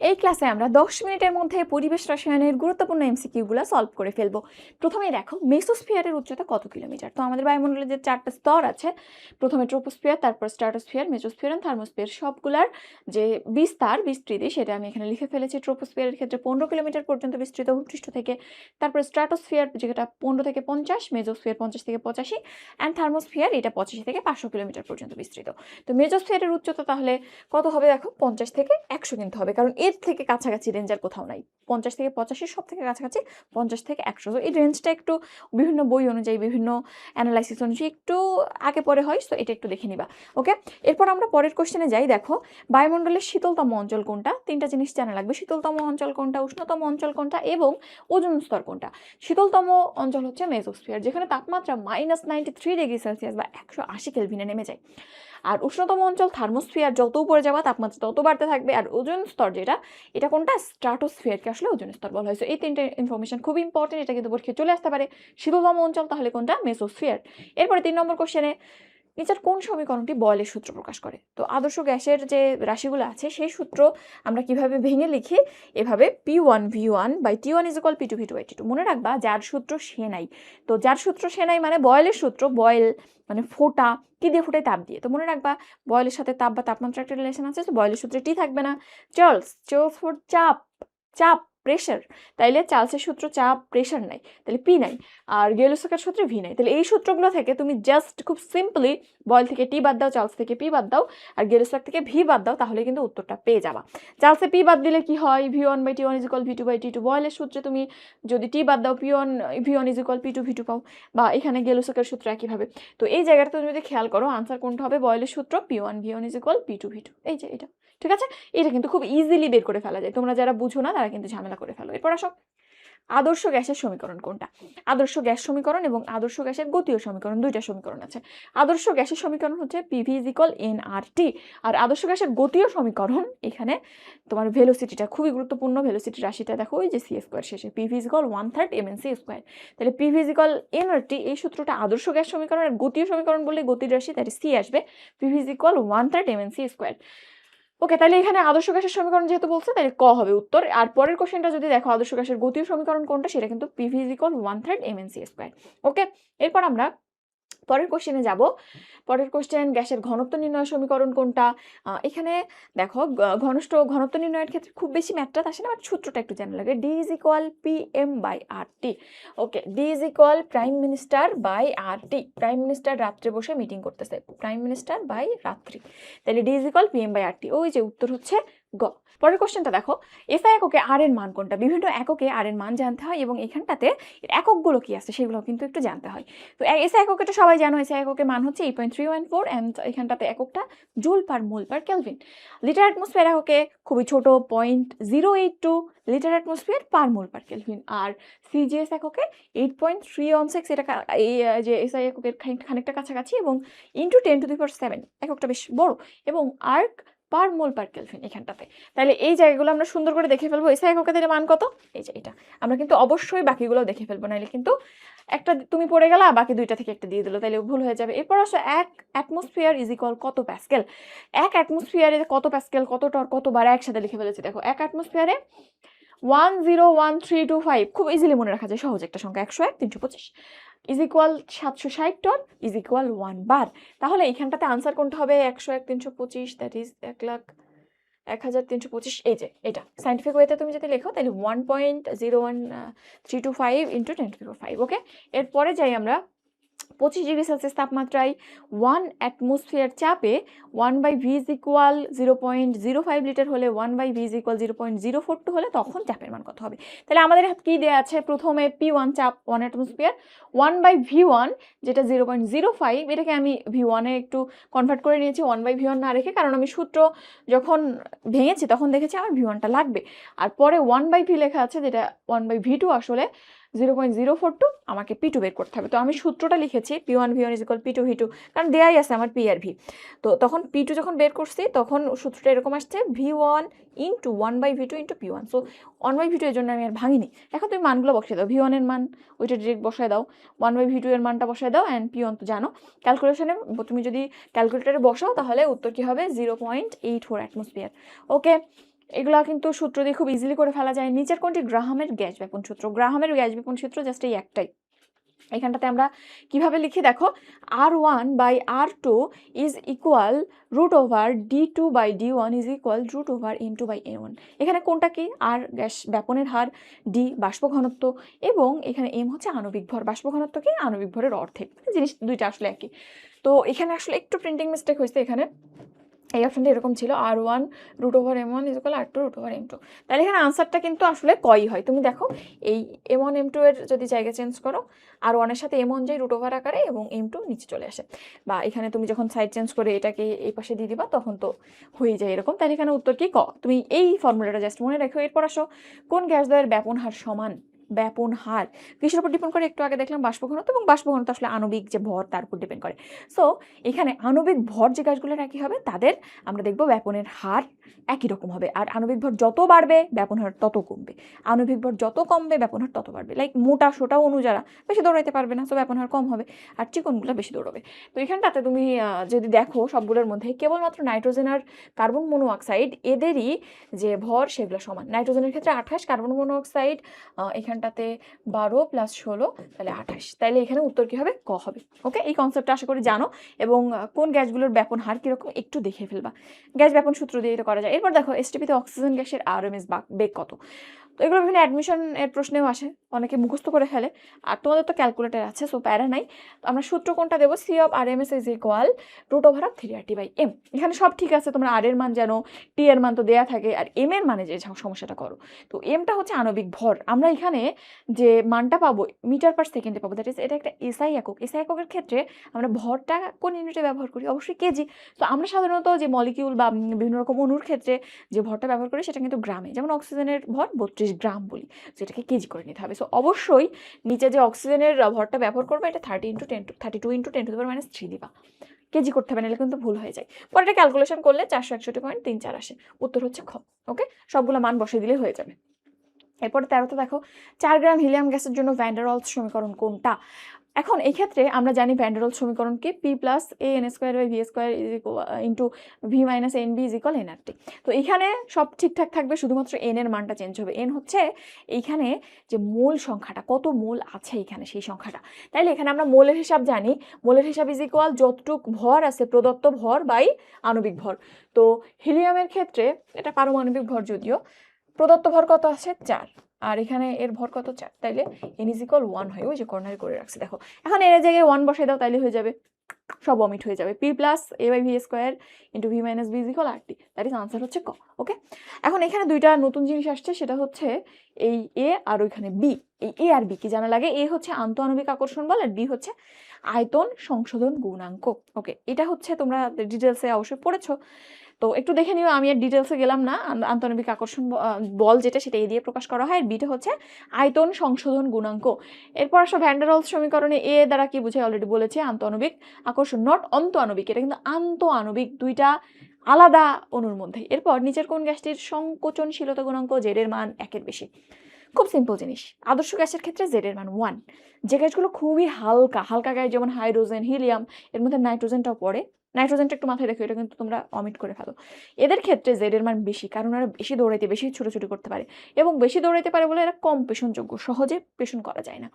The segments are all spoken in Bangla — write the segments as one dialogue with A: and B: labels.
A: এই ক্লাসে আমরা 10 মিনিটের মধ্যে পরিবেশ রসায়নের গুরুত্বপূর্ণ এমসিকিউগুলো সলভ করে ফেলবো। প্রথমেই দেখো মেসোস্ফিয়ারের উচ্চতা কত কিলোমিটার। তো আমাদের বায়ুমণ্ডলে যে 4টা স্তর আছে, প্রথমে ট্রোপোস্ফিয়ার, তারপর স্ট্র্যাটোস্ফিয়ার, মেসোস্ফিয়ার এন্ড থার্মোস্ফিয়ার, সবগুলার যে বিস্তৃতি সেটা আমি এখানে লিখে ফেলেছি। ট্রোপোস্ফিয়ারের ক্ষেত্রে 15 কিলোমিটার পর্যন্ত বিস্তৃত ভূপৃষ্ঠ থেকে, তারপর স্ট্র্যাটোস্ফিয়ার যেটা 15 থেকে 50, মেসোস্ফিয়ার 50 থেকে 85 অ্যান্ড থার্মোস্ফিয়ার এটা 25 থেকে 500 কিলোমিটার পর্যন্ত বিস্তৃত। তো মেসোস্ফিয়ারের উচ্চতা তাহলে কত হবে দেখো, 50 থেকে 100 কিন্তু হবে, কারণ এর থেকে কাছাকাছি রেঞ্জ আর কোথাও নাই। 50 থেকে 85 সব থেকে কাছাকাছি 50 থেকে 100। তো এই রেঞ্জটা একটু বিভিন্ন বই অনুযায়ী, বিভিন্ন অ্যানালাইসিস অনুযায়ী একটু আগে পরে হয়, সো এটা একটু দেখে নিবা। ওকে, এরপর আমরা পরের কোশ্চেনে যাই। দেখো বায়ুমণ্ডলের শীতলতম অঞ্চল কোনটা, তিনটা জিনিস জানা লাগবে। শীতলতম অঞ্চল কোনটা, উষ্ণতম অঞ্চল কোনটা এবং ওজোন স্তর কোনটা। শীতলতম অঞ্চল হচ্ছে মেসোস্ফিয়ার, যেখানে তাপমাত্রা -93 ডিগ্রি সেলসিয়াস বা 180 কেলভিনে নেমে যায়। আর উষ্ণতম অঞ্চল থার্মোস্ফিয়ার, যত উপরে যাওয়া তাপমাত্রা তত বাড়তে থাকবে। আর ওজোন স্তর যেটা, এটা কোনটা, স্ট্র্যাটোস্ফিয়ারকে আসলে ওজোন স্তর বলা হয়েছে। এই তিনটে ইনফরমেশন খুব ইম্পর্টেন্ট, এটা কিন্তু পরীক্ষায় চলে আসতে পারে। শীতলতম অঞ্চল তাহলে কোনটা, মেসোস্ফিয়ার। এরপরে 3 নম্বর কোশ্চেনে নিচের কোন সমীকরণটি বয়লের সূত্র প্রকাশ করে। তো আদর্শ গ্যাসের যে রাশিগুলো আছে সেই সূত্র আমরা কিভাবে ভেঙে লিখি, এভাবে P1V1/T1 = P2V2/T2। মনে রাখবা যার সূত্র সে নাই। তো যার সূত্র সে নাই মানে বয়লের সূত্র, বয়েল মানে ফোটা, কি দিয়ে ফোটায়, তাপ দিয়ে। তো মনে রাখবা বয়লের সাথে তাপ বা তাপমাত্রা একটা রিলেশন আছে, তো বয়লের সূত্রে টি থাকবে না। চার্লস ফর চাপ, চাপ প্রেশার, তাইলে চার্লসের সূত্র চাপ প্রেশার নাই, তাহলে পি নাই। আর গেলুসকের সূত্রে ভি নাই। তাহলে এই সূত্রগুলো থেকে তুমি জাস্ট খুব সিম্পলি বয়েল থেকে টি বাদ দাও, চার্লস থেকে পি বাদ দাও, আর গেলুসক থেকে ভি বাদ দাও, তাহলে কিন্তু উত্তরটা পেয়ে যাবা। চার্লসে পি বাদ দিলে কি হয়, V1/T1 = V2/T2। বয়েলের সূত্রে তুমি যদি টি বাদ দাও, V1 = P2V2 পাও, বা এখানে গেলুসকের সূত্র একইভাবে। তো এই জায়গাটা তুমি যদি খেয়াল করো, আনসার কোনটা হবে, বয়েলের সূত্র P1V1 = P2V2। এই যে এটা, ঠিক আছে। এটা কিন্তু খুব ইজিলি বের করে ফেলা যায়, তোমরা যারা বুঝো না তারা কিন্তু ঝামেলা করে ফেলো। এরপর আসো, আদর্শ গ্যাসের সমীকরণ কোনটা। আদর্শ গ্যাস সমীকরণ এবং আদর্শ গ্যাসের গতীয় সমীকরণ, দুইটা সমীকরণ আছে। আদর্শ গ্যাসের সমীকরণ হচ্ছে PV = nRT। আর আদর্শ গ্যাসের গতীয় সমীকরণ, এখানে তোমার ভেলোসিটিটা খুবই গুরুত্বপূর্ণ। ভেলোসিটি রাশিটা দেখো, ওই যে c² শেষে, PV = 1/3 mc²। তাহলে PV = nRT, এই সূত্রটা আদর্শ গ্যাস সমীকরণ। আর গতীয় সমীকরণ বললে গতির রাশি, তাহলে c আসবে, PV = 1/3 mc²। ওকে, তাহলে এখানে আদর্শ গ্যাসের সমীকরণ যেহেতু বলছে, তাহলে ক হবে উত্তর। আর পরের কোশ্চেনটা যদি দেখো, আদর্শ গ্যাসের গতীয় সমীকরণ কোনটা, সেটা কিন্তু PV = 1/3 mc²। ওকে, এরপর আমরা পরের কোশ্চেনে যাব। পরের কোশ্চেন, গ্যাসের ঘনত্ব নির্ণয় সমীকরণ কোনটা। এখানে দেখো ঘনত্ব নির্ণয়ের ক্ষেত্রে খুব বেশি ম্যাথটা আসে না, বাট সূত্রটা একটু জানা লাগে। D = PM/RT। Okay, D = prime minister by RT। Prime minister রাত্রে বসে মিটিং করতেছে, প্রাইম মিনিস্টার বাই রাত্রি, তাহলে D = PM/RT। ওই যে উত্তর হচ্ছে গ। পরের কোশ্চেনটা দেখো, SI এককে আর এর মান কোনটা। বিভিন্ন এককে আর এর মান জানতে হয়, এবং এখানটাতে এককগুলো কি আছে সেগুলো কিন্তু একটু জানতে হয়। তো SI এককে তো সবাই জানো, SI এককের মান হচ্ছে 8.314, এন্ড এখানটাতে এককটা জুল/মোল/কেলভিন। লিটার অ্যাটমসফিয়ার এককে খুবই ছোট, 0.082 লিটার অ্যাটমসফিয়ার পার মোল/কেলভিন। আর CGS এককে 8.316, এটা এই যে SI এককের খানিকটা কাছাকাছি, এবং × 10⁷ এককটা বেশ বড়, এবং আর্ক পার মোল/কেলভিন এখানটাতে। তাহলে এই জায়গাগুলো আমরা সুন্দর করে দেখে ফেলবো। SI এককের মান কত, এই যে এটা। আমরা কিন্তু অবশ্যই বাকিগুলো দেখে ফেলবো, নাহলে কিন্তু একটা তুমি পড়ে গেলা, বাকি দুইটা থেকে একটা দিয়ে দিল, তাহলে ভুল হয়ে যাবে। এরপর আসো, 1 অ্যাটমসফিয়ার = কত প্যাসকেল। 1 অ্যাটমসফিয়ারে কত প্যাসকেল, কত টর, কত বার একসাথে লিখে ফেলেছি দেখো। 1 অ্যাটমসফিয়ারে 101325, খুব ইজিলি মনে রাখা যায়, সহজ একটা সংখ্যা। 101 325 = 760 টন = 1 বার। তাহলে এখানটাতে আনসার কোনটা হবে, 101 325, দ্যাট ইজ 1,1325। এই যে এটা সাইন্টিফিক ওয়েতে তুমি যদি লেখো, তাহলে 1.01325 × 10⁵। ওকে, এরপরে যাই আমরা। 25 ডিগ্রি সেলসিয়াস তাপমাত্রায় 1 অ্যাটমসফিয়ার চাপে 1/v = 0.05 লিটার হলে 1/v = 0.042 হলে তখন চাপের মান কত হবে। তাহলে আমাদের হাতে কি দেওয়া আছে, প্রথমে P1 চাপ 1 অ্যাটমসফিয়ার, 1/v1 যেটা 0.05, এটাকে আমি v1 এ একটু কনভার্ট করে নিয়েছি, 1/v1 না রেখে, কারণ আমি সূত্র যখন ভেঙেছি তখন দেখেছি আমার v1টা লাগবে। আর পরে 1/v লেখা আছে, যেটা 1/v2 আসলে 0.042, আমাকে P2 বের করতে হবে। তো আমি সূত্রটা লিখেছি P1V1 = P2V2, কারণ দেয়াই আছে আমার P আর V। তো তখন P2 যখন বের করছি, তখন সূত্রটা এরকম আসছে, V1 × 1/v2 × P1। So 1/v2 এর জন্য আমি আর ভাঙিনি। এখন তুমি মানগুলো বসিয়ে দাও, V1 এর মান ওইটা ডিরেক্ট বসায় দাও, 1/v2 এর মানটা বসায় দাও, অ্যান্ড P1 তো জানো। ক্যালকুলেশনে তুমি যদি ক্যালকুলেটারে বসাও, তাহলে উত্তর কি হবে, 0.84 অ্যাটমসফিয়ার। ওকে, এগুলা কিন্তু সূত্র দিয়ে খুব ইজিলি করে ফেলা যায়। নিচের কোনটি গ্রাহামের গ্যাস ব্যাপন সূত্র? গ্রাহামের গ্যাস ব্যাপন সূত্র জাস্ট এই একটাই। এখানটাতে আমরা কিভাবে লিখি দেখো, R1/R2 is equal √/D2/D1 is equal √/M2/M1। এখানে কোনটা কি? আর গ্যাস ব্যাপনের হার, ডি বাষ্প ঘনত্ব, এবং এখানে এম হচ্ছে আণবিক ভর। বাষ্প ঘনত্ব কি? আণবিক ভরের অর্ধেক। জিনিস দুইটা আসলে একই। তো এখানে আসলে একটু প্রিন্টিং মিস্টেক হয়েছে। এখানে এই অপশনটা এরকম ছিল, R1√/M1 ইজ ইকুয়াল R2√/M2। তাহলে এখানে আনসারটা কিন্তু আসলে কই হয়। তুমি দেখো এই M1 M2 এর যদি জায়গা চেঞ্জ করো, R1 এর সাথে M1 যায় √/, আকারে এবং M2 নিচে চলে আসে, বা এখানে তুমি যখন সাইড চেঞ্জ করে এটাকে এই পাশে দিয়ে দিবা তখন তো হয়ে যায় এরকম। তাহলে এখানে উত্তর কি? ক। তুমি এই ফর্মুলাটা জাস্ট মনে রাখো। এরপর আসো, কোন গ্যাস দ্বয়ের ব্যাপন হার সমান? ব্যাপন হার কিসের উপর ডিপেন্ড করে? একটু আগে দেখলাম বাষ্প ঘনত্ব, এবং বাষ্প ঘনত্ব আসলে আণবিক যে ভর তার উপর ডিপেন্ড করে। সো এখানে আণবিক ভর যে গ্যাসগুলোর একই হবে তাদের আমরা দেখবো ব্যাপনের হার একই রকম হবে। আর আণবিক ভর যত বাড়বে ব্যাপন হার তত কমবে, আণবিক ভর যত কমবে ব্যাপন হার তত বাড়বে। লাইক মোটা সোটা অণু যারা বেশি দৌড়াইতে পারবে না, তো ব্যাপন হার কম হবে, আর চিকনগুলো বেশি দৌড়াবে। তো এখানটাতে তুমি যদি দেখো সবগুলোর মধ্যে কেবলমাত্র নাইট্রোজেন আর কার্বন মনোঅক্সাইড এদেরই যে ভর সেগুলো সমান। নাইট্রোজেনের ক্ষেত্রে 28, কার্বন মনোঅক্সাইড এখানটাতে 12 + 16, তাহলে 28। তাহলে এখানে উত্তর কি হবে? ক হবে। ওকে, এই কনসেপ্টটা আশা করি জানো। এবং কোন গ্যাসগুলোর ব্যাপন হার কীরকম একটু দেখে ফেলবা। গ্যাস ব্যাপন সূত্র দিয়ে এটা করা যায়। এরপর দেখো এসটিপিতে অক্সিজেন গ্যাসের RMS বেগ কত? তো এগুলো বিভিন্ন অ্যাডমিশন এর প্রশ্নেও আসে, অনেকে মুখস্থ করে ফেলে। আর তোমাদের তো ক্যালকুলেটার আছে, সো প্যারা নাই। তো আমরা সূত্র কোনটা দেবো? C/RMS is equal √3RT/m। এখানে সব ঠিক আছে, তোমরা আর এর মান জানো, টি এর মান তো দেয়া থাকে, আর এম এর মানে যে সমস্যাটা করো। তো এমটা হচ্ছে আণবিক ভর। আমরা এখানে যে মানটা পাবো মিটার/সেকেন্ডে পাবো, দ্যাট ইজ এটা একটা এসআই একক। এসআই এককের ক্ষেত্রে আমরা ভরটা কোন ইউনিটে ব্যবহার করি? অবশ্যই কেজি। তো আমরা সাধারণত যে মলিকিউল বা বিভিন্ন রকম অণুর ক্ষেত্রে যে ভরটা ব্যবহার করি সেটা কিন্তু গ্রামে। যেমন অক্সিজেনের ভর 32 গ্রাম বলি, যেটাকে কেজি করে নিতে হবে। সো অবশ্যই নিচে যে অক্সিজেনের ভরটা ব্যবহার করবে এটা 32 × 10⁻³ দিবা, কেজি করতে হবে, নাহলে কিন্তু ভুল হয়ে যায়। পরে এটা ক্যালকুলেশন করলে 461.34 আসে। উত্তর হচ্ছে খ। ওকে, সবগুলো মান বসিয়ে দিলে হয়ে যাবে। এরপরে 13তে দেখো, 4 গ্রাম হিলিয়াম গ্যাসের জন্য ভ্যান ডার ওয়ালস সমীকরণ কোনটা? এখন এই ক্ষেত্রে আমরা জানি ভ্যান ডার ওয়ালস সমীকরণকে P + AN² × V - NB = nRT। তো এখানে সব ঠিকঠাক থাকবে, শুধুমাত্র n এর মানটা চেঞ্জ হবে। n হচ্ছে এইখানে যে মোল সংখ্যাটা, কত মোল আছে এখানে সেই সংখ্যাটা। তাইলে এখানে আমরা মোলের হিসাব জানি, মোলের হিসাব ইজ ইকুয়াল যতটুক ভর আছে প্রদত্ত ভর বাই আণবিক ভর। তো হিলিয়ামের ক্ষেত্রে এটা পারমাণবিক ভর, যদিও প্রদত্ত ভর কত আছে? 4, আর এখানে এর ভর কত? 4। তাইলে n = 1 হয়। ওই যে কর্নারে করে রাখছি দেখো। এখন এর জায়গায় 1 বসাই দাও, তাইলে হয়ে যাবে, সব অমিট হয়ে যাবে। P + AV² × V - B = RT। That is answer হচ্ছে ক। ওকে, এখন এখানে দুইটা নতুন জিনিস আসছে, সেটা হচ্ছে এই এ আর ওইখানে বি। এই এ আর বি কি জানা লাগে? এ হচ্ছে আন্তঃআণবিক আকর্ষণ বল, আর বি হচ্ছে আয়তন সংশোধন গুণাঙ্ক। ওকে, এটা হচ্ছে তোমরা ডিটেলসে অবশ্যই পড়েছো, তো একটু দেখে নিও, আমি আর ডিটেলসে গেলাম না। আন্তঃআণবিক আকর্ষণ বল যেটা, সেটা এ দিয়ে প্রকাশ করা হয়, আর বিটা হচ্ছে আয়তন সংশোধন গুণাঙ্ক। এরপর আসো ভ্যান ডার ওয়ালস সমীকরণে এ দ্বারা কি বোঝায় অলরেডি বলেছি, আন্তঃআণবিক আকর্ষণ, নট অন্তঃআণবিক। এটা কিন্তু আন্তঃআণবিক, দুইটা আলাদা অণুর মধ্যে। এরপর নিচের কোন গ্যাসটির সংকোচনশীলতা গুণাঙ্ক Z এর মান 1-এর বেশি? খুব সিম্পল জিনিস, আদর্শ গ্যাসের ক্ষেত্রে Z এর মান 1। যে গ্যাসগুলো খুবই হালকা, হালকা গ্যাস যেমন হাইড্রোজেন, হিলিয়াম, এর মধ্যে নাইট্রোজেনটাও পড়ে, নাইট্রোজেনটা একটু মাথায় রেখো, এটা কিন্তু তোমরা অমিট করে ফেলো। এদের ক্ষেত্রে Z এর মান বেশি, কারণ এরা বেশি দৌড়াইতে, বেশি ছুটোছুটি করতে পারে, এবং বেশি দৌড়াইতে পারে বলে এরা কম পেষণযোগ্য, সহজে পেষণ করা যায় না।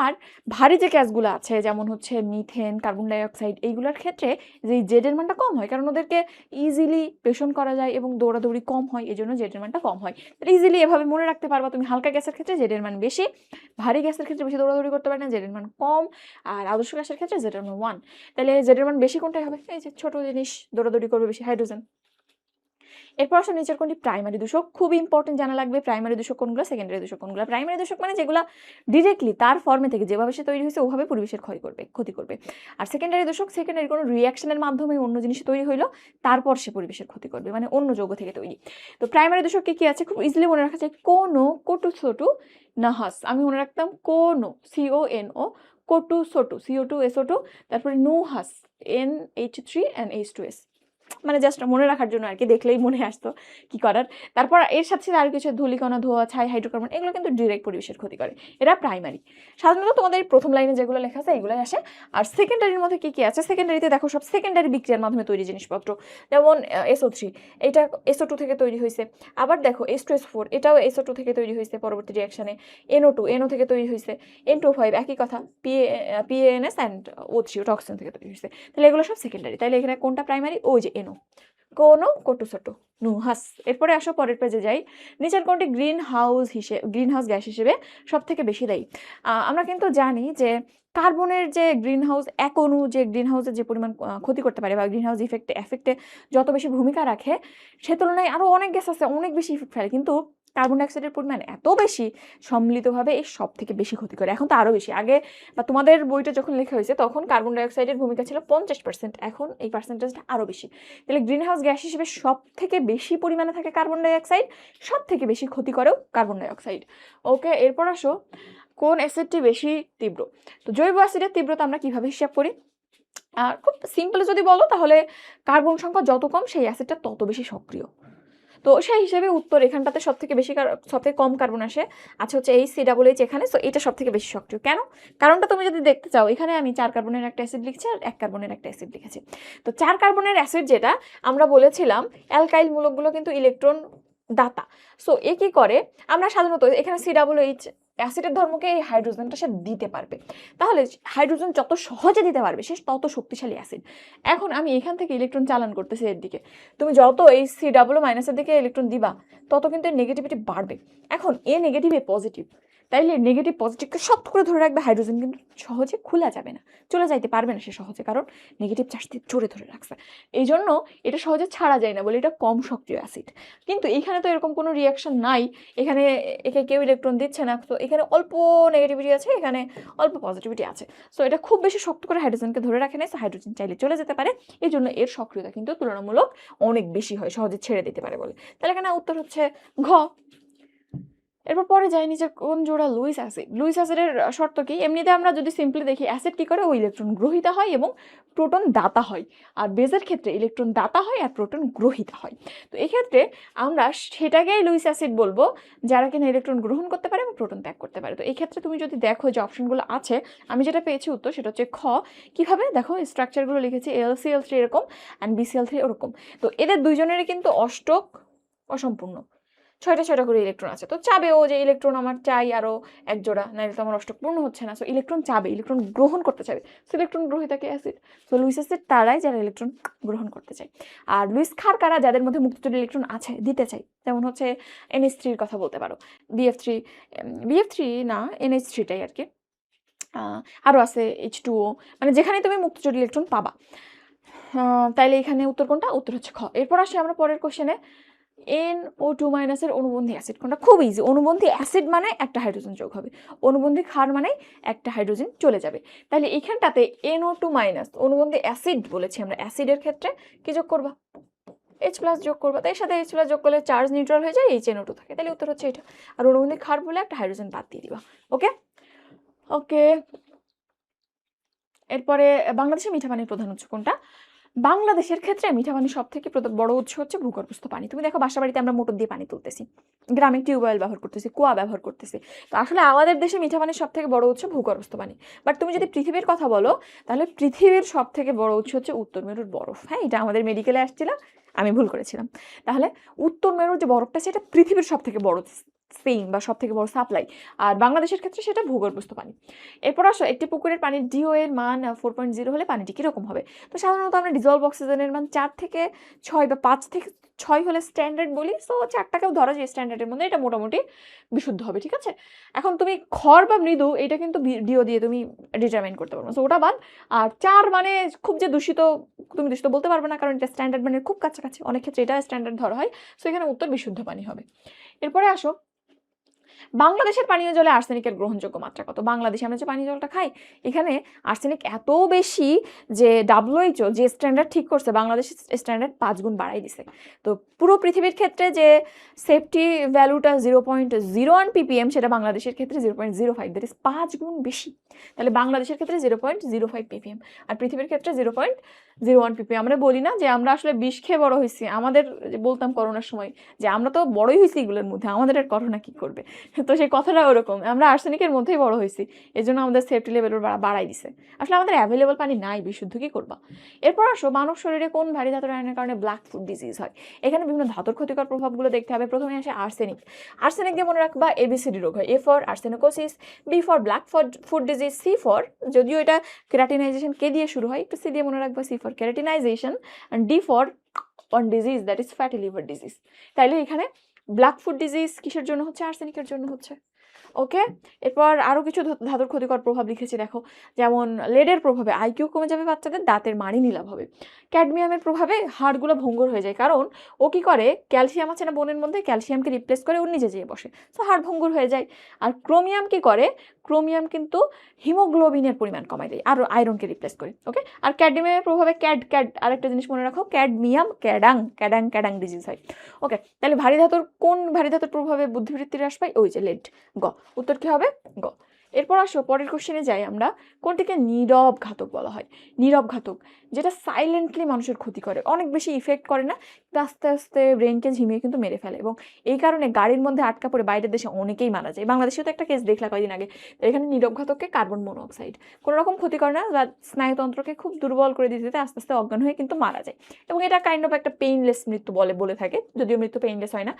A: আর ভারী যে গ্যাসগুলো আছে যেমন হচ্ছে মিথেন, কার্বন ডাইঅক্সাইড, এইগুলোর ক্ষেত্রে যে Z এর মানটা কম হয়, কারণ ওদেরকে ইজিলি পেষণ করা যায় এবং দৌড়াদৌড়ি কম হয়, এই জন্য Z এর মানটা কম হয়। ইজিলি এভাবে মনে রাখতে পারবা তুমি, হালকা গ্যাসের ক্ষেত্রে Z এর মান বেশি, ভারী গ্যাসের ক্ষেত্রে বেশি দৌড়াদৌড়ি করতে পারে না, Z এর মান কম, আর আদর্শ গ্যাসের ক্ষেত্রে Z এর মান 1। তাহলে Z এর মান বেশি কোনটাই হবে? এই যে ছোট জিনিস, দৌড়াদৌড়ি করবে বেশি, হাইড্রোজেন। এরপর আসলে নিচের কোনটি প্রাইমারি দূষক? খুব ইম্পর্টেন্ট জানা লাগবে, প্রাইমারি দূষক কোনগুলো, সেকেন্ডারি দূষক কোনগুলো। প্রাইমারি দূষক মানে যেগুলো ডিরেক্টলি তার ফর্মে থেকে যেভাবে সে তৈরি হয়েছে ওভাবে পরিবেশের ক্ষতি করবে। আর সেকেন্ডারি দূষক, সেকেন্ডারি কোনো রিয়াকশনের মাধ্যমে অন্য জিনিস তৈরি হইলো, তারপর সে পরিবেশের ক্ষতি করবে, মানে অন্য যৌগ থেকে তৈরি। তো প্রাইমারি দূষক কি আছে? খুব ইজিলি মনে রাখা যায়, কোনো কটু ছোটু নাহাস। আমি মনে রাখতাম কোনো, CONO, কটু ছোটু CO2 SO2, তারপরে নুহাস NH3 and H2S। মানে জাস্ট মনে রাখার জন্য আর কি, দেখলেই মনে আসতো কি করার। তারপর এর সাথে সাথে আর কিছু ধূলিকণা, ধোঁয়া, ছাই, হাইড্রোকার্বন, এগুলো কিন্তু ডিরেক্ট পরিবেশের ক্ষতি করে। এরা প্রাইমারি। সাধারণত তোমাদের প্রথম লাইনে যেগুলো লেখা আছে এগুলোই আসে। আর সেকেন্ডারির মধ্যে কি কি আছে? সেকেন্ডারিতে দেখো সব সেকেন্ডারি বিক্রিয়ার মাধ্যমে তৈরি জিনিসপত্র, যেমন SO3, এটা SO2 থেকে তৈরি হয়েছে। আবার দেখো H2SO4, এটাও SO2 থেকে তৈরি হয়েছে পরবর্তী রিয়াকশনে। NO2, NO থেকে তৈরি হয়েছে। N2O5, একই কথা, PANS অ্যান্ড O3, ওটা অক্সিজেন থেকে তৈরি হয়েছে। তাহলে এগুলো সব সেকেন্ডারি। তাহলে এখানে কোনটা প্রাইমারি? ওই যে NO, কোনো কটু ছোট নুহাস। এরপরে আসো পরের পেজে যাই। নিচের কোনটি গ্রিন হাউস গ্যাস হিসেবে সব থেকে বেশি দেয়? আমরা কিন্তু জানি যে কার্বনের যে গ্রিন হাউস, এক অণু যে গ্রিন হাউসের যে পরিমাণ ক্ষতি করতে পারে বা গ্রিন হাউস এফেক্টে যত বেশি ভূমিকা রাখে, সে তুলনায় আরও অনেক গ্যাস আছে অনেক বেশি ইফেক্ট ফেলে, কিন্তু কার্বন ডাইঅক্সাইডের পরিমাণ এত বেশি, সম্মিলিতভাবে এই সব থেকে বেশি ক্ষতি করে। এখন তো আরও বেশি, আগে বা তোমাদের বইটা যখন লেখা হয়েছে তখন কার্বন ডাইঅক্সাইডের ভূমিকা ছিল 50%, এখন এই পার্সেন্টেজটা আরও বেশি। তাহলে গ্রিন হাউস গ্যাস হিসেবে সব থেকে বেশি পরিমাণে থাকে কার্বন ডাইঅক্সাইড, সব থেকে বেশি ক্ষতি করেও কার্বন ডাইঅক্সাইড। ওকে, এরপর আসো কোন অ্যাসিডটি বেশি তীব্র? তো জৈব অ্যাসিডের তীব্রতা আমরা কিভাবে হিসাব করি? আর খুব সিম্পলি যদি বলো তাহলে কার্বন সংখ্যা যত কম সেই অ্যাসিডটা তত বেশি সক্রিয়। তো সেই হিসেবে উত্তর এখানটাতে সব থেকে কম কার্বন আসে হচ্ছে HCOH এখানে। সো এটা সব থেকে বেশি সক্রিয়। কেন? কারণটা তুমি যদি দেখতে চাও, এখানে আমি 4 কার্বনের একটা অ্যাসিড লিখছি আর 1 কার্বনের একটা অ্যাসিড লিখেছি। তো 4 কার্বনের অ্যাসিড যেটা আমরা বলেছিলাম, অ্যালকাইল মূলকগুলো কিন্তু ইলেকট্রন দাতা। সো এ কি করে, আমরা সাধারণত এখানে COH অ্যাসিডের ধর্মকে এই হাইড্রোজেনটা সে দিতে পারবে। তাহলে হাইড্রোজেন যত সহজে দিতে পারবে সে তত শক্তিশালী অ্যাসিড। এখন আমি এখান থেকে ইলেকট্রন চালান করতেছি এর দিকে, তুমি যত এই COO- দিকে ইলেকট্রন দিবা তত কিন্তু এর নেগেটিভিটি বাড়বে। এখন এ নেগেটিভ এ পজিটিভ, তাইলে নেগেটিভ পজিটিভকে শক্ত করে ধরে রাখবে হাইড্রোজেন, কিন্তু সহজে খোলা যাবে না, চলে যাইতে পারবে না সে সহজে, কারণ নেগেটিভ চার্জ দিয়ে জোরে ধরে রাখছে। এই জন্য এটা সহজে ছাড়া যায় না বলে এটা কম সক্রিয় অ্যাসিড। কিন্তু এখানে তো এরকম কোনো রিয়াকশন নাই, এখানে একে কেউ ইলেকট্রন দিচ্ছে না, তো এখানে অল্প নেগেটিভিটি আছে, এখানে অল্প পজিটিভিটি আছে। সো এটা খুব বেশি শক্ত করে হাইড্রোজেনকে ধরে রাখে না, হাইড্রোজেন চাইলে চলে যেতে পারে। এই জন্য এর সক্রিয়তা কিন্তু তুলনামূলক অনেক বেশি হয়, সহজে ছেড়ে দিতে পারে বলে। তাহলে এখানে উত্তর হচ্ছে ঘ। এরপর পরে যাই নিচে কোন জোড়া লুইস অ্যাসিডের শর্ত কি? এমনিতে আমরা যদি সিম্পলি দেখি, অ্যাসিড কি করে, ও ইলেকট্রন গ্রহিতা হয় এবং প্রোটন দাতা হয়। আর বেজের ক্ষেত্রে ইলেকট্রন দাতা হয় আর প্রোটন গ্রহিতা হয়। তো এক্ষেত্রে আমরা সেটাকেই লুইস অ্যাসিড বলবো যারা কিনা ইলেকট্রন গ্রহণ করতে পারে এবং প্রোটন ত্যাগ করতে পারে। তো এই ক্ষেত্রে তুমি যদি দেখো যে অপশনগুলো আছে, আমি যেটা পেয়েছি উত্তর সেটা হচ্ছে খ। কিভাবে দেখো, স্ট্রাকচারগুলো লিখেছি, AlCl3 এরকম অ্যান্ড BCl3 ওরকম। তো এদের দুইজনেরই কিন্তু অষ্টক অসম্পূর্ণ, 6টা করে ইলেকট্রন আছে। তো চাবে ও যে ইলেকট্রন আমার চাই আরো এক জোড়া, নাহলে তো আমার অষ্টক পূর্ণ হচ্ছে না। সো ইলেকট্রন চাবে, ইলেকট্রন গ্রহণ করতে চাবে। সো ইলেকট্রন গ্রহীতাকে অ্যাসিড। সো লুইস অ্যাসিড তারাই যারা ইলেকট্রন গ্রহণ করতে চায়। আর লুইস ক্ষার কারা? যাদের মধ্যে মুক্তজোড় ইলেকট্রন আছে, দিতে চাই। যেমন হচ্ছে NH3 কথা বলতে পারো, BF3 না, NH3টাই আর কি। আরও আছে H2O, মানে যেখানে তুমি মুক্তজোড় ইলেকট্রন পাবা। তাইলে এখানে উত্তর কোনটা? উত্তর হচ্ছে খ। এরপর আসি আমরা পরের কোশ্চেনে। NO2- এর অনুবন্ধী অ্যাসিড কোনটা? খুব ইজি। অনুবন্ধী অ্যাসিড মানে একটা হাইড্রোজেন যোগ হবে, অনুবন্ধী ক্ষার মানে একটা হাইড্রোজেন চলে যাবে। তাহলে এখানটাতে NO2- অনুবন্ধী অ্যাসিড বলেছি আমরা, অ্যাসিডের ক্ষেত্রে কি যোগ করবা? H+ যোগ করবা। তাই সাথে H+ যোগ করলে চার্জ নিউট্রাল হয়ে যায়, HNO2 থাকে। তাহলে উত্তর হচ্ছে এটা। আর অনুবন্ধী ক্ষার বলে একটা হাইড্রোজেন বাদ দিয়ে দিবা। ওকে ওকে। এরপরে বাংলাদেশে মিঠা পানির প্রধান উৎস কোনটা? বাংলাদেশের ক্ষেত্রে মিঠা পানির সব থেকে বড় উৎস হচ্ছে ভূগর্ভস্থ পানি। তুমি দেখো বাসা বাড়িতে আমরা মোটর দিয়ে পানি তুলতেছি, গ্রামে টিউবওয়েল ব্যবহার করতেছি, কুয়া ব্যবহার করতেছি। তো আসলে আমাদের দেশে মিঠা পানির সব থেকে বড় উৎস ভূগর্ভস্থ পানি। বাট তুমি যদি পৃথিবীর কথা বলো, তাহলে পৃথিবীর সব থেকে বড় উৎস হচ্ছে উত্তর মেরুর বরফ। হ্যাঁ, এটা আমাদের মেডিকেলে আসছিল, আমি ভুল করেছিলাম। তাহলে উত্তর মেরুর যে বরফটা সেটা পৃথিবীর সব থেকে বড় সেইম বা সব থেকে বড় সাপ্লাই, আর বাংলাদেশের ক্ষেত্রে সেটা ভূগর্ভস্থ পানি। এরপর আসো, একটি পুকুরের পানির DO এর মান 4.0 হলে পানিটি কীরকম হবে? তো সাধারণত আমরা ডিজলভ অক্সিজেনের মান 4 থেকে 6 বা 5 থেকে 6 হলে স্ট্যান্ডার্ড বলি। সো 4টাকেও ধরা যায় স্ট্যান্ডার্ডের মধ্যে, এটা মোটামুটি বিশুদ্ধ হবে। ঠিক আছে, এখন তুমি ক্ষর বা মৃদু এটা কিন্তু DO দিয়ে তুমি ডিটারমাইন করতে পারবো। সো ওটা বাদ। আর 4 মানে খুব যে দূষিত, তুমি দূষিত বলতে পারবে না, কারণ এটা স্ট্যান্ডার্ড মানের খুব কাছাকাছি, অনেক ক্ষেত্রে এটা স্ট্যান্ডার্ড ধরা হয়। সো এখানে উত্তর বিশুদ্ধ পানি হবে। এরপরে আসো, বাংলাদেশের পানীয় জলে আর্সেনিকের গ্রহণযোগ্য মাত্রা কত? বাংলাদেশে আমরা যে পানীয় জলটা খাই এখানে আর্সেনিক এত বেশি যে WHO যে স্ট্যান্ডার্ড ঠিক করছে বাংলাদেশের স্ট্যান্ডার্ড 5 গুণ বাড়াই দিছে। তো পুরো পৃথিবীর ক্ষেত্রে যে সেফটি ভ্যালুটা 0.01 ppm সেটা বাংলাদেশের ক্ষেত্রে 0.05, দ্যাট ইজ 5 গুণ বেশি। তাহলে বাংলাদেশের ক্ষেত্রে 0.05 ppm আর পৃথিবীর ক্ষেত্রে 0.01 ppm। আমরা বলি না যে আমরা আসলে বিষ খেয়ে বড় হয়েছি, আমাদের যে বলতাম করোনার সময় যে আমরা তো বড়ই হয়েছি এগুলোর মধ্যে, আমাদের আর করোনা কি করবে। তো সেই কথাটা ওরকম, আমরা আর্সেনিকের মধ্যেই বড় হয়েছি, এই জন্য আমাদের সেফটি লেভেল বাড়াই দিছে। আসলে আমাদের অ্যাভেলেবল পানি নাই, বিশুদ্ধ কি করবা। এরপর আসো মানব শরীরে কোন ভারী ধাতুর আয়নের কারণে ব্ল্যাক ফুট ডিজিজ হয়। এখানে বিভিন্ন ধাতুর ক্ষতিকর প্রভাবগুলো দেখতে হবে। প্রথমে আসে আর্সেনিক। আর্সেনিক দিয়ে মনে রাখবা ABCD রোগ হয়। A for arsenicosis, B for black foot disease, C for, যদিও এটা কেরাটিনাইজেশন কে দিয়ে শুরু হয় একটু C দিয়ে মনে রাখবা, C for keratinisation, and D for one disease that is fatty liver disease। তাইলে এখানে ব্ল্যাক ফুট ডিজিজ কিসের জন্য হচ্ছে? আর্সেনিকের জন্য হচ্ছে। ওকে, এরপর আরও কিছু ধাতুর ক্ষতিকর প্রভাব লিখেছি দেখো, যেমন লেডের প্রভাবে আইকিউ কমে যাবে বাচ্চাদের, দাঁতের মাড়ি নীলাভ হবে। ক্যাডমিয়ামের প্রভাবে হাড়গুলো ভঙ্গুর হয়ে যায়, কারণ ও কি করে, ক্যালসিয়াম আছে না বোনের মধ্যে, ক্যালসিয়ামকে রিপ্লেস করে ও নিজে যেয়ে বসে, তো হাড় ভঙ্গুর হয়ে যায়। আর ক্রোমিয়াম কি করে, ক্রোমিয়াম কিন্তু হিমোগ্লোবিনের পরিমাণ কমায় দেয় আর আয়রনকে রিপ্লেস করে। ওকে, আর ক্যাডমিয়ামের প্রভাবে আরেকটা জিনিস মনে রাখো, ক্যাডমিয়াম ক্যাডাং ডিজিজ হয়। ওকে, তাহলে কোন ভারী ধাতুর প্রভাবে বুদ্ধিবৃত্তির হ্রাস পায়? ওই যে লেড। গ, উত্তর কি হবে? গ। এরপর আসো পরের কোশ্চেনে যাই আমরা, কোনটিকে নীরব ঘাতক বলা হয়? নীরব ঘাতক যেটা সাইলেন্টলি মানুষের ক্ষতি করে, অনেক বেশি ইফেক্ট করে না, কিন্তু আস্তে আস্তে ব্রেনকে ঝিমিয়ে কিন্তু মেরে ফেলে, এবং এই কারণে গাড়ির মধ্যে আটকা পড়ে বাইরের দেশে অনেকেই মারা যায়। বাংলাদেশেও তো একটা কেস দেখলা কয়েকদিন আগে। এখানে নীরব ঘাতককে কার্বন মনোঅক্সাইড কোনো রকম ক্ষতি করে না, বা স্নায়ুতন্ত্রকে খুব দুর্বল করে দিতে আস্তে আস্তে অজ্ঞান হয়ে কিন্তু মারা যায়, এবং এটা কাইন্ড অফ একটা পেইনলেস মৃত্যু বলে থাকে, যদিও মৃত্যু পেইনলেস হয় না।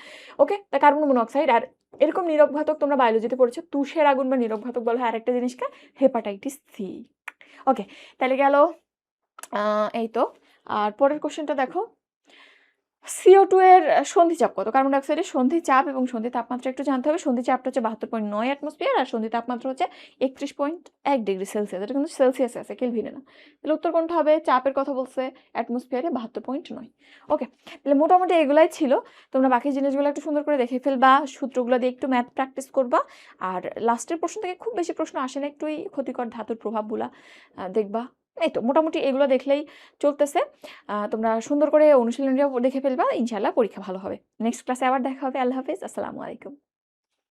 A: ওকে, তা কার্বন মনোঅক্সাইড। আর এরকম নীরব ঘাতক তোমরা বায়োলজিতে পড়েছো, তুষের আগুন বা নীরব ঘাতক বলা হয় আরেকটা জিনিসকে, হেপাটাইটিস সি। ওকে, তাহলে গেল এই তো। আর পরের কোশ্চেনটা দেখো, CO2 এর সন্ধি চাপ কত? কার্বন ডাইঅক্সাইডের সন্ধি চাপ এবং সন্ধি তাপমাত্রা একটু জানতে হবে। সন্ধি চাপটা হচ্ছে 72.9 অ্যাটমসফিয়ার, আর সন্ধি তাপমাত্রা হচ্ছে 31.1 ডিগ্রি সেলসিয়াস। এটা কিন্তু সেলসিয়াসে আছে, কেলভিনে না। তাহলে উত্তর কোনটা হবে? চাপের কথা বলছে, অ্যাটমসফিয়ারে 72.9। ওকে, তাহলে মোটামুটি এগুলাই ছিল। তোমরা বাকি জিনিসগুলো একটু সুন্দর করে দেখে ফেলবা, সূত্রগুলো দিয়ে একটু ম্যাথ প্র্যাকটিস করবা, আর লাস্টের প্রশ্ন থেকে খুব বেশি প্রশ্ন আসে না, একটু ক্ষতিকর ধাতুর প্রভাবগুলা দেখবা। এই তো মোটামুটি এগুলো দেখলেই চলতেছে। তোমরা সুন্দর করে অনুশীলনীটাও দেখে ফেলবা, ইনশাল্লাহ পরীক্ষা ভালো হবে। নেক্সট ক্লাসে আবার দেখা হবে। আল্লাহ হাফিজ, আসসালামু আলাইকুম।